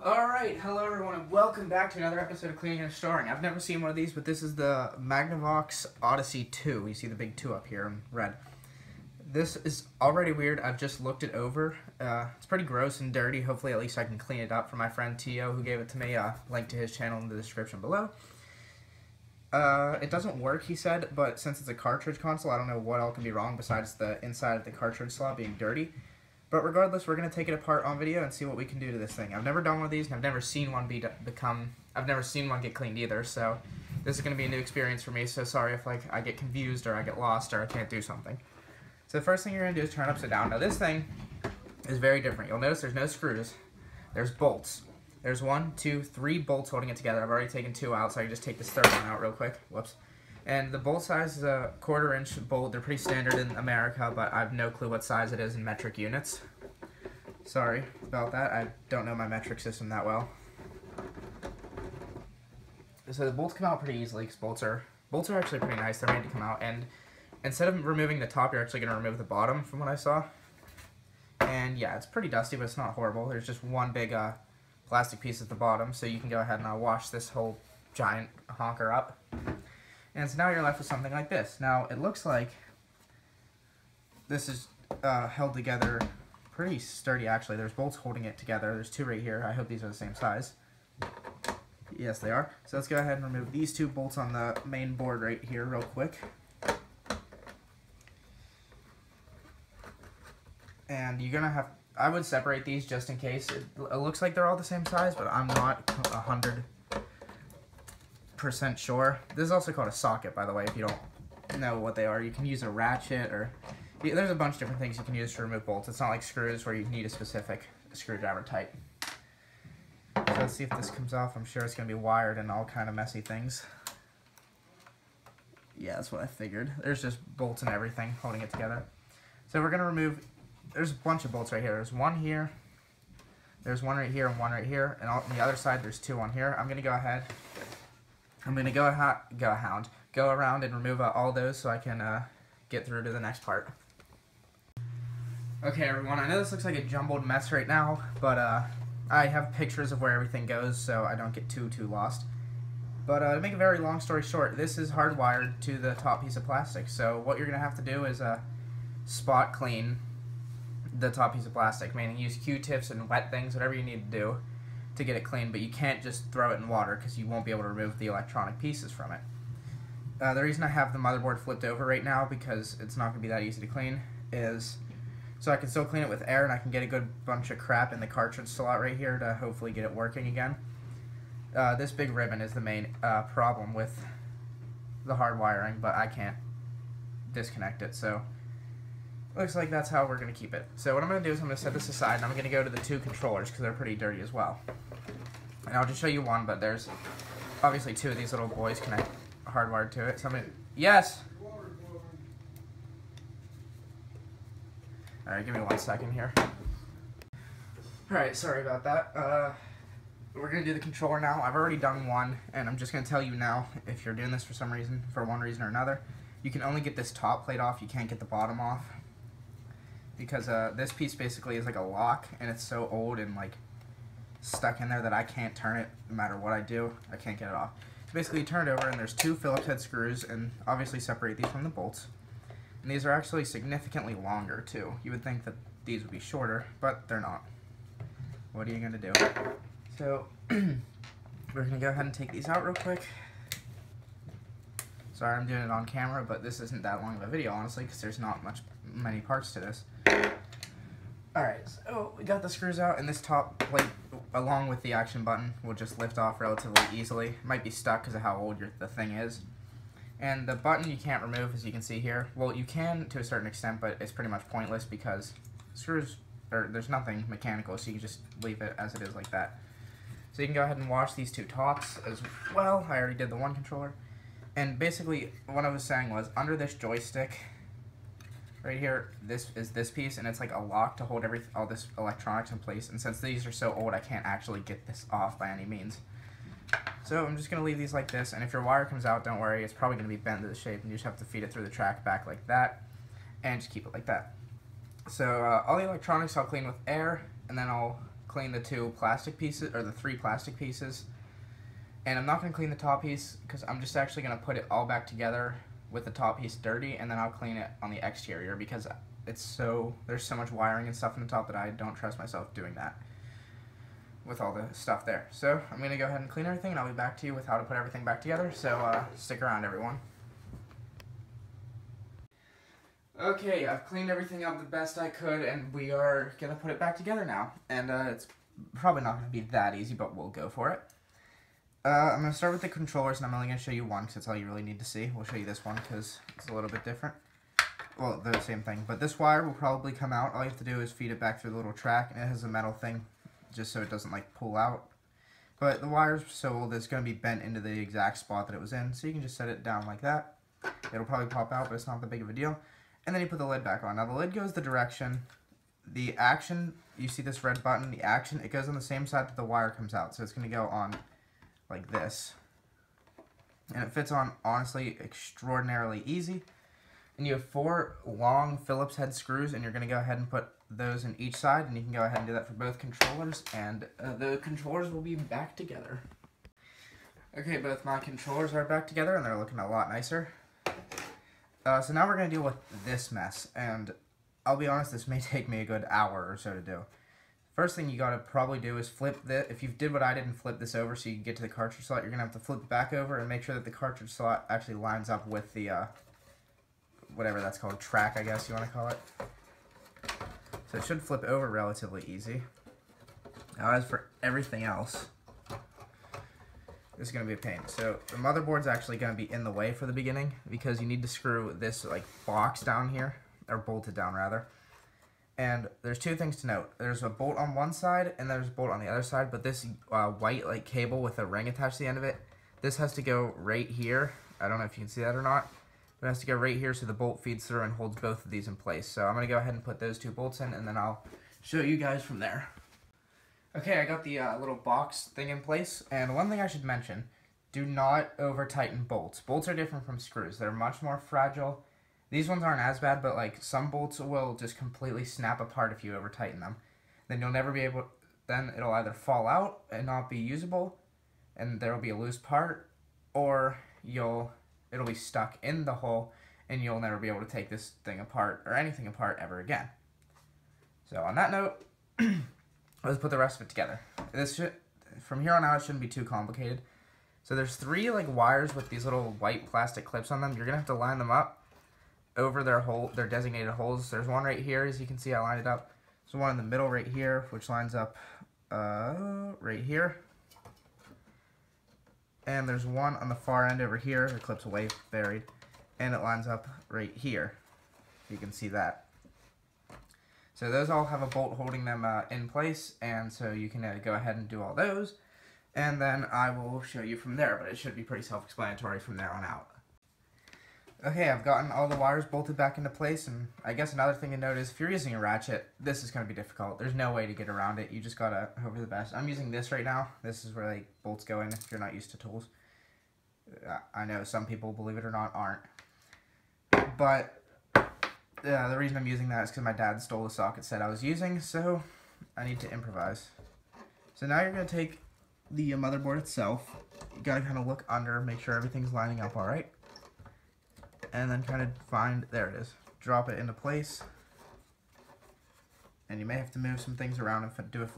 Alright, hello everyone and welcome back to another episode of Cleaning and Storing. I've never seen one of these, but this is the Magnavox Odyssey 2. You see the big 2 up here in red. This is already weird. I've just looked it over. It's pretty gross and dirty. Hopefully at least I can clean it up for my friend Tio who gave it to me. Link to his channel in the description below. It doesn't work, he said, but since it's a cartridge console, I don't know what all can be wrong besides the inside of the cartridge slot being dirty. But regardless, we're going to take it apart on video and see what we can do to this thing. I've never done one of these, and I've never seen one I've never seen one get cleaned either, so this is going to be a new experience for me, so sorry if I get confused or I get lost or I can't do something. So the first thing you're going to do is turn it upside down. Now this thing is very different. You'll notice there's no screws. There's bolts. There's 1, 2, 3 bolts holding it together. I've already taken 2 out, so I can just take this third one out real quick. Whoops. And the bolt size is a 1/4 inch bolt. They're pretty standard in America, but I have no clue what size it is in metric units. Sorry about that. I don't know my metric system that well. So the bolts come out pretty easily because bolts are actually pretty nice. They're made to come out, and instead of removing the top, you're actually going to remove the bottom from what I saw. And yeah, it's pretty dusty, but it's not horrible. There's just one big plastic piece at the bottom, so you can go ahead and wash this whole giant honker up. And so now you're left with something like this. Now, it looks like this is held together pretty sturdy, actually. There's bolts holding it together. There's 2 right here. I hope these are the same size. Yes, they are. So let's go ahead and remove these 2 bolts on the main board right here real quick. And you're going to have... I would separate these just in case. It looks like they're all the same size, but I'm not 100% sure. This is also called a socket, by the way, if you don't know what they are. You can use a ratchet or... There's a bunch of different things you can use to remove bolts. It's not like screws where you need a specific screwdriver type. So let's see if this comes off. I'm sure it's going to be wired and all kind of messy things. Yeah, that's what I figured. There's just bolts and everything holding it together. So we're going to remove... There's a bunch of bolts right here. There's 1 here. There's 1 right here and 1 right here. And on the other side, there's 2 on here. I'm going to go ahead... I'm going to go around and remove all those so I can get through to the next part. Okay, everyone, I know this looks like a jumbled mess right now, but I have pictures of where everything goes so I don't get too lost. But to make a very long story short, this is hardwired to the top piece of plastic. So what you're going to have to do is spot clean the top piece of plastic, meaning use Q-tips and wet things, whatever you need to do to get it clean, but you can't just throw it in water because you won't be able to remove the electronic pieces from it. The reason I have the motherboard flipped over right now, because it's not going to be that easy to clean, is so I can still clean it with air and I can get a good bunch of crap in the cartridge slot right here to hopefully get it working again. This big ribbon is the main problem with the hard wiring, but I can't disconnect it, so looks like that's how we're going to keep it. So what I'm going to do is I'm going to set this aside and I'm going to go to the 2 controllers because they're pretty dirty as well. And I'll just show you one, but there's obviously 2 of these little boys connect hardwired to it. So I'm going to... Yes! Alright, give me 1 second here. Alright, sorry about that. We're going to do the controller now. I've already done one, and I'm just going to tell you now, if you're doing this for some reason, for one reason or another, you can only get this top plate off, you can't get the bottom off. Because this piece basically is like a lock, and it's so old and like stuck in there that I can't turn it no matter what I do. I can't get it off. So basically you turn it over, and there's 2 Phillips head screws, and obviously separate these from the bolts. And these are actually significantly longer too. You would think that these would be shorter, but they're not. What are you going to do? So we're going to go ahead and take these out real quick. Sorry I'm doing it on camera, but this isn't that long of a video, honestly, because there's not many parts to this. Alright, so we got the screws out, and this top plate, along with the action button, will just lift off relatively easily. It might be stuck because of how old the thing is. And the button you can't remove, as you can see here. Well, you can to a certain extent, but it's pretty much pointless because there's nothing mechanical, so you can just leave it as it is like that. So you can go ahead and wash these 2 tops as well. I already did the 1 controller. And basically, what I was saying was, under this joystick, right here, this is this piece, and it's like a lock to hold all this electronics in place. And since these are so old, I can't actually get this off by any means. So I'm just going to leave these like this, and if your wire comes out, don't worry, it's probably going to be bent to the shape, and you just have to feed it through the track back like that, and just keep it like that. So all the electronics I'll clean with air, and then I'll clean the two plastic pieces, or the three plastic pieces. And I'm not going to clean the top piece because I'm just actually going to put it all back together with the top piece dirty, and then I'll clean it on the exterior because there's so much wiring and stuff in the top that I don't trust myself doing that with all the stuff there. So I'm going to go ahead and clean everything, and I'll be back to you with how to put everything back together. So stick around, everyone. Okay, I've cleaned everything up the best I could, and we are going to put it back together now. And it's probably not going to be that easy, but we'll go for it. I'm going to start with the controllers, and I'm only going to show you one because that's all you really need to see. We'll show you this one because it's a little bit different. Well, they're the same thing, but this wire will probably come out. All you have to do is feed it back through the little track, and it has a metal thing just so it doesn't like pull out. But the wire's so old it's going to be bent into the exact spot that it was in, so you can just set it down like that. It'll probably pop out, but it's not that big of a deal. And then you put the lid back on. Now the lid goes the direction, the action, you see this red button, the action, it goes on the same side that the wire comes out, so it's going to go on like this. And it fits on, honestly, extraordinarily easy. And you have 4 long Phillips head screws, and you're going to go ahead and put those in each side, and you can go ahead and do that for both controllers, and the controllers will be back together. Okay, both my controllers are back together, and they're looking a lot nicer. So now we're going to deal with this mess, and I'll be honest, this may take me a good hour or so to do. First thing you got to probably do is flip this. If you did what I did and flip this over so you can get to the cartridge slot, you're going to have to flip it back over and make sure that the cartridge slot actually lines up with the, whatever that's called, track, I guess you want to call it. So it should flip over relatively easy. Now as for everything else, this is going to be a pain. So the motherboard's actually going to be in the way for the beginning because you need to screw this like box down here, or bolt it down rather. And there's 2 things to note. There's a bolt on one side and there's a bolt on the other side, but this white like cable with a ring attached to the end of it, this has to go right here. I don't know if you can see that or not. It has to go right here so the bolt feeds through and holds both of these in place. So I'm going to go ahead and put those 2 bolts in, and then I'll show you guys from there. Okay, I got the little box thing in place, and one thing I should mention, do not over-tighten bolts. Bolts are different from screws. They're much more fragile. These ones aren't as bad, but like some bolts will just completely snap apart if you over-tighten them. Then you'll never be able, then it'll either fall out and not be usable, and there will be a loose part, or it'll be stuck in the hole, and you'll never be able to take this thing apart, or anything apart, ever again. So on that note, let's put the rest of it together. From here on out, it shouldn't be too complicated. So there's 3 like wires with these little white plastic clips on them. You're gonna have to line them up over their designated holes. There's one right here, as you can see I lined it up. There's one in the middle right here, which lines up right here. And there's one on the far end over here, the clip's way buried, and it lines up right here. You can see that. So those all have a bolt holding them in place, and so you can go ahead and do all those, and then I will show you from there, but it should be pretty self-explanatory from there on out. Okay, I've gotten all the wires bolted back into place, and I guess another thing to note is if you're using a ratchet, this is going to be difficult. There's no way to get around it. You just got to hope for the best. I'm using this right now. This is where like bolts go in if you're not used to tools. I know some people, believe it or not, aren't. But the reason I'm using that is because my dad stole the socket set I was using, so I need to improvise. So now you're going to take the motherboard itself. You got to kind of look under, make sure everything's lining up all right. And then kind of find, there it is, drop it into place. And you may have to move some things around and do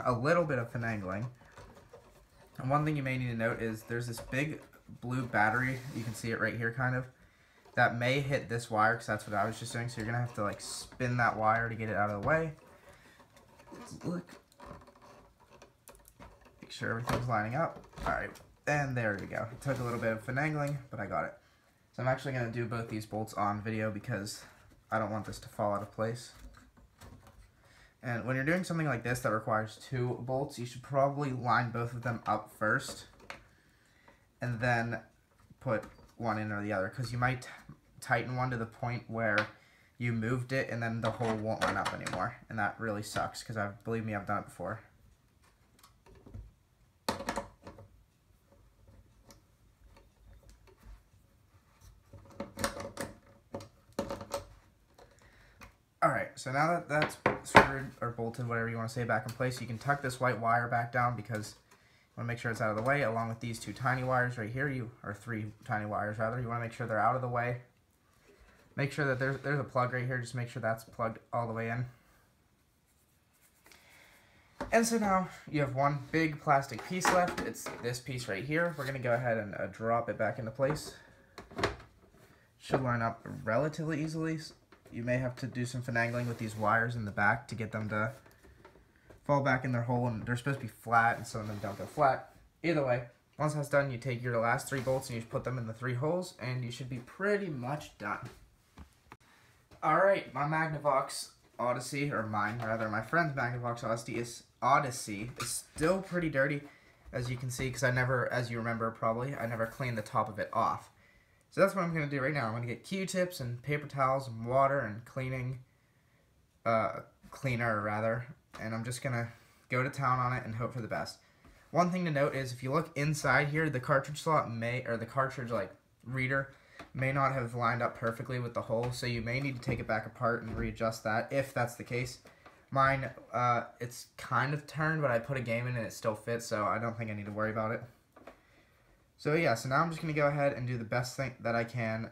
a little bit of finagling. And one thing you may need to note is there's this big blue battery, you can see it right here kind of, that may hit this wire because that's what I was just doing. So you're going to have to like spin that wire to get it out of the way. Look. Make sure everything's lining up. Alright, and there we go. It took a little bit of finagling, but I got it. So I'm actually going to do both these bolts on video because I don't want this to fall out of place. And when you're doing something like this that requires 2 bolts, you should probably line both of them up first and then put one in or the other, because you might tighten one to the point where you moved it and then the hole won't line up anymore, and that really sucks because believe me, I've done it before. Alright, so now that that's screwed or bolted, whatever you want to say, back in place, you can tuck this white wire back down because you want to make sure it's out of the way, along with these two tiny wires right here, or three tiny wires rather. You want to make sure they're out of the way. Make sure that there's a plug right here, just make sure that's plugged all the way in. And so now you have one big plastic piece left. It's this piece right here. We're going to go ahead and drop it back into place. Should line up relatively easily. You may have to do some finagling with these wires in the back to get them to fall back in their hole, and they're supposed to be flat, and some of them don't go flat. Either way, once that's done, you take your last 3 bolts and you put them in the 3 holes, and you should be pretty much done. Alright, my Magnavox Odyssey, or mine rather, my friend's Magnavox Odyssey is still pretty dirty, as you can see, because I never, as you remember probably, I never cleaned the top of it off. So that's what I'm going to do right now. I'm going to get Q-tips and paper towels and water and cleaner rather, and I'm just going to go to town on it and hope for the best. One thing to note is if you look inside here, the cartridge slot the cartridge reader may not have lined up perfectly with the hole, so you may need to take it back apart and readjust that if that's the case. Mine, it's kind of turned, but I put a game in and it still fits, so I don't think I need to worry about it. So yeah, so now I'm just going to go ahead and do the best thing that I can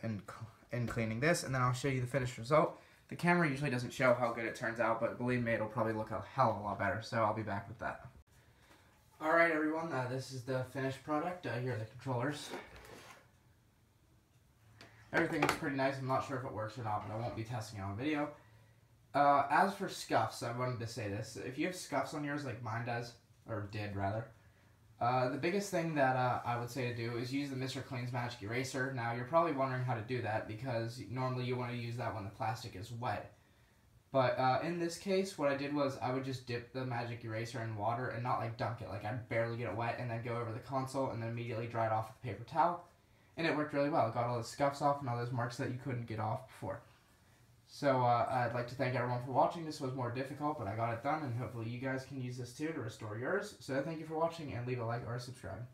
in cleaning this, and then I'll show you the finished result. The camera usually doesn't show how good it turns out, but believe me, it'll probably look a hell of a lot better, so I'll be back with that. Alright everyone, this is the finished product. Here are the controllers. Everything is pretty nice. I'm not sure if it works or not, but I won't be testing it on video. As for scuffs, I wanted to say this. If you have scuffs on yours like mine does, or did rather, the biggest thing that I would say to do is use the Mr. Clean's Magic Eraser. Now, you're probably wondering how to do that because normally you want to use that when the plastic is wet. But in this case, what I did was I would just dip the Magic Eraser in water and not dunk it. I'd barely get it wet and then go over the console and then immediately dry it off with a paper towel. And it worked really well. It got all the scuffs off and all those marks that you couldn't get off before. So I'd like to thank everyone for watching. This was more difficult, but I got it done, and hopefully you guys can use this too to restore yours. So thank you for watching, and leave a like or a subscribe.